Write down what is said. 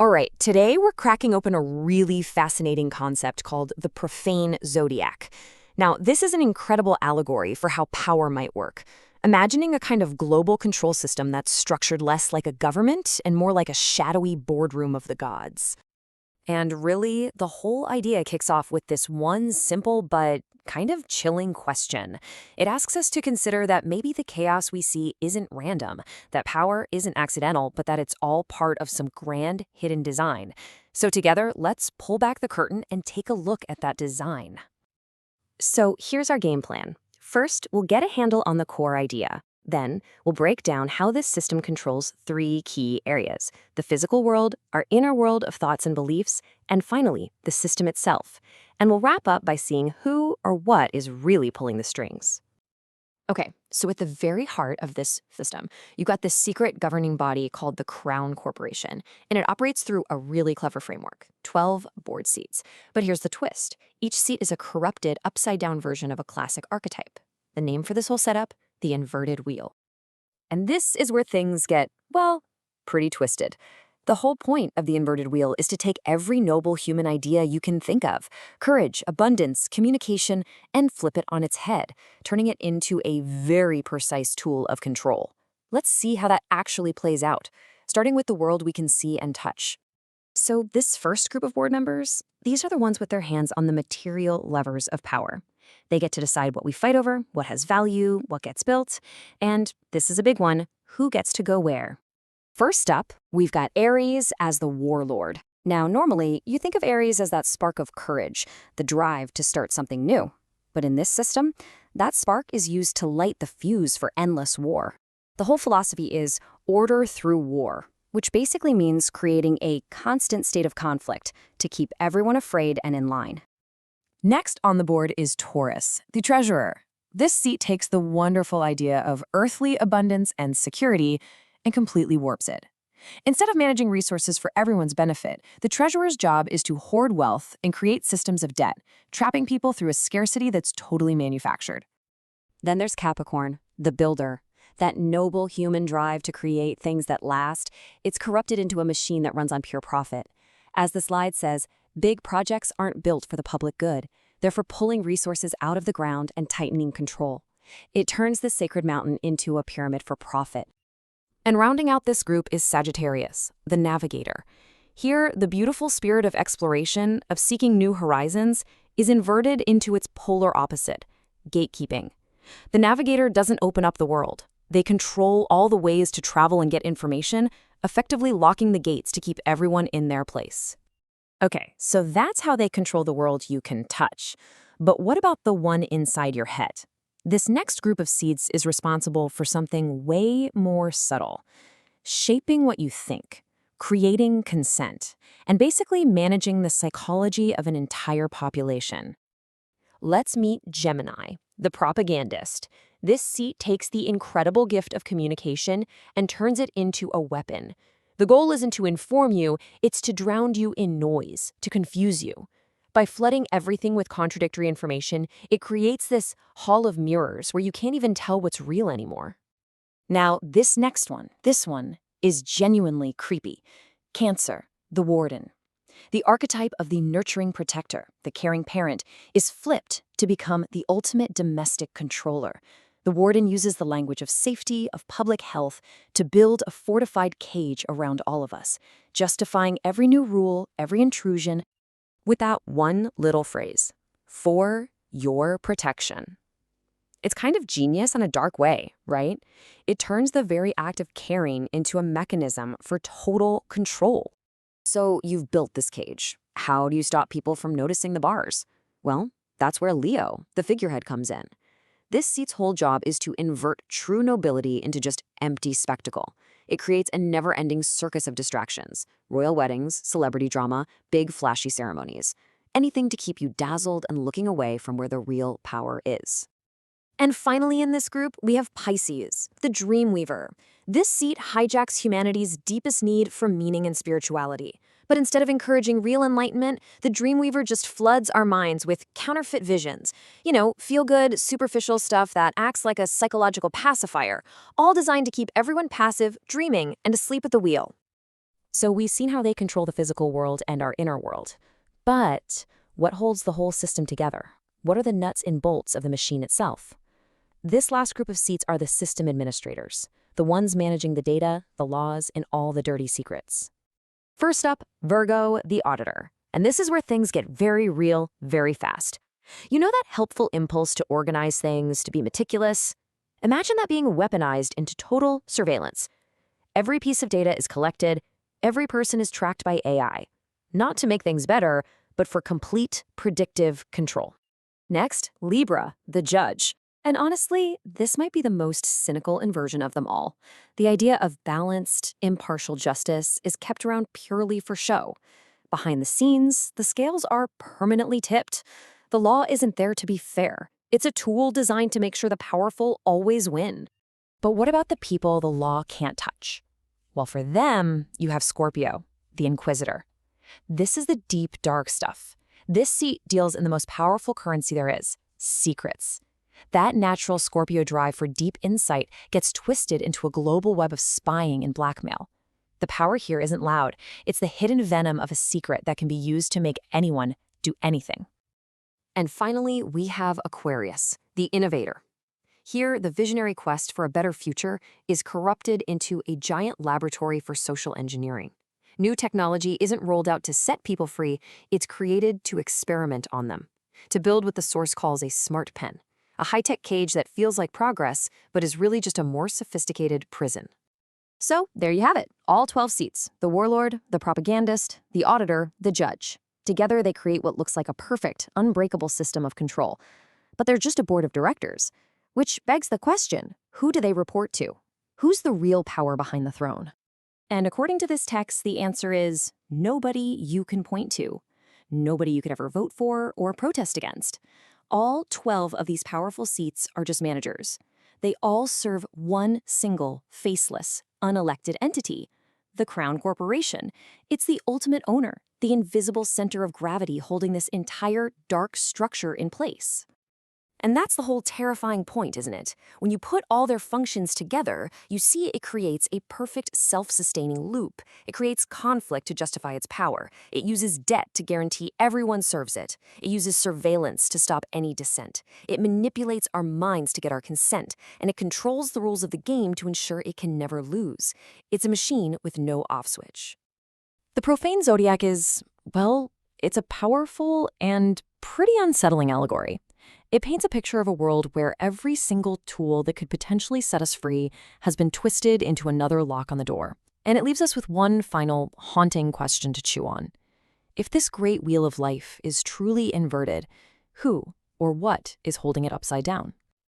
All right, today we're cracking open a really fascinating concept called the profane Zodiac. Now, this is an incredible allegory for how power might work. Imagining a kind of global control system that's structured less like a government and more like a shadowy boardroom of the gods. And really, the whole idea kicks off with this one simple but kind of chilling question. It asks us to consider that maybe the chaos we see isn't random, that power isn't accidental, but that it's all part of some grand hidden design. So together, let's pull back the curtain and take a look at that design. So here's our game plan. First, we'll get a handle on the core idea. Then, we'll break down how this system controls three key areas: the physical world, our inner world of thoughts and beliefs, and finally, the system itself. And we'll wrap up by seeing who or what is really pulling the strings. Okay, so at the very heart of this system, you've got this secret governing body called the Crown Corporation, and it operates through a really clever framework: 12 board seats. But here's the twist. Each seat is a corrupted, upside-down version of a classic archetype. The name for this whole setup? The inverted wheel. And this is where things get, well, pretty twisted. The whole point of the inverted wheel is to take every noble human idea you can think of, courage, abundance, communication, and flip it on its head, turning it into a very precise tool of control. Let's see how that actually plays out, starting with the world we can see and touch. So this first group of board members, these are the ones with their hands on the material levers of power. They get to decide what we fight over, what has value, what gets built, and this is a big one: who gets to go where. First up, we've got Aries as the warlord. Now, normally, you think of Aries as that spark of courage, the drive to start something new. But in this system, that spark is used to light the fuse for endless war. The whole philosophy is order through war, which basically means creating a constant state of conflict to keep everyone afraid and in line. Next on the board is Taurus, the treasurer. This seat takes the wonderful idea of earthly abundance and security and completely warps it. Instead of managing resources for everyone's benefit, the treasurer's job is to hoard wealth and create systems of debt, trapping people through a scarcity that's totally manufactured. Then there's Capricorn, the builder. That noble human drive to create things that last, it's corrupted into a machine that runs on pure profit. As the slide says, big projects aren't built for the public good. They're for pulling resources out of the ground and tightening control. It turns the sacred mountain into a pyramid for profit. And rounding out this group is Sagittarius, the navigator. Here, the beautiful spirit of exploration, of seeking new horizons, is inverted into its polar opposite: gatekeeping. The navigator doesn't open up the world. They control all the ways to travel and get information, effectively locking the gates to keep everyone in their place. Okay, so that's how they control the world you can touch. But what about the one inside your head? This next group of seeds is responsible for something way more subtle: shaping what you think, creating consent, and basically managing the psychology of an entire population. Let's meet Gemini, the propagandist. This seat takes the incredible gift of communication and turns it into a weapon. The goal isn't to inform you, it's to drown you in noise, to confuse you. By flooding everything with contradictory information, it creates this hall of mirrors where you can't even tell what's real anymore. Now, this next one, is genuinely creepy. Cancer, the warden. The archetype of the nurturing protector, the caring parent, is flipped to become the ultimate domestic controller. The warden uses the language of safety, of public health, to build a fortified cage around all of us, justifying every new rule, every intrusion, with that one little phrase: for your protection. It's kind of genius in a dark way, right? It turns the very act of caring into a mechanism for total control. So you've built this cage. How do you stop people from noticing the bars? Well, that's where Leo, the figurehead, comes in. This seat's whole job is to invert true nobility into just empty spectacle. It creates a never-ending circus of distractions: royal weddings, celebrity drama, big flashy ceremonies. Anything to keep you dazzled and looking away from where the real power is. And finally in this group, we have Pisces, the dreamweaver. This seat hijacks humanity's deepest need for meaning and spirituality. But instead of encouraging real enlightenment, the dreamweaver just floods our minds with counterfeit visions. Feel-good, superficial stuff that acts like a psychological pacifier, all designed to keep everyone passive, dreaming, and asleep at the wheel. So we've seen how they control the physical world and our inner world. But what holds the whole system together? What are the nuts and bolts of the machine itself? This last group of seats are the system administrators, the ones managing the data, the laws, and all the dirty secrets. First up, Virgo, the auditor. And this is where things get very real, very fast. You know that helpful impulse to organize things, to be meticulous? Imagine that being weaponized into total surveillance. Every piece of data is collected, every person is tracked by AI. Not to make things better, but for complete predictive control. Next, Libra, the judge. And honestly, this might be the most cynical inversion of them all. The idea of balanced, impartial justice is kept around purely for show. Behind the scenes, the scales are permanently tipped. The law isn't there to be fair. It's a tool designed to make sure the powerful always win. But what about the people the law can't touch? Well, for them, you have Scorpio, the Inquisitor. This is the deep, dark stuff. This seat deals in the most powerful currency there is, secrets. That natural Scorpio drive for deep insight gets twisted into a global web of spying and blackmail. The power here isn't loud. It's the hidden venom of a secret that can be used to make anyone do anything. And finally, we have Aquarius, the innovator. Here, the visionary quest for a better future is corrupted into a giant laboratory for social engineering. New technology isn't rolled out to set people free, it's created to experiment on them, to build what the source calls a smart pen, a high-tech cage that feels like progress, but is really just a more sophisticated prison. So, there you have it, all 12 seats, the warlord, the propagandist, the auditor, the judge. Together, they create what looks like a perfect, unbreakable system of control. But they're just a board of directors, which begs the question, who do they report to? Who's the real power behind the throne? And according to this text, the answer is nobody you can point to. Nobody you could ever vote for or protest against. All 12 of these powerful seats are just managers. They all serve one single, faceless, unelected entity, the Crown Corporation. It's the ultimate owner, the invisible center of gravity holding this entire dark structure in place. And that's the whole terrifying point, isn't it? When you put all their functions together, you see it creates a perfect self-sustaining loop. It creates conflict to justify its power. It uses debt to guarantee everyone serves it. It uses surveillance to stop any dissent. It manipulates our minds to get our consent. And it controls the rules of the game to ensure it can never lose. It's a machine with no off switch. The profane zodiac is, well, it's a powerful and pretty unsettling allegory. It paints a picture of a world where every single tool that could potentially set us free has been twisted into another lock on the door. And it leaves us with one final, haunting question to chew on. If this great wheel of life is truly inverted, who or what is holding it upside down?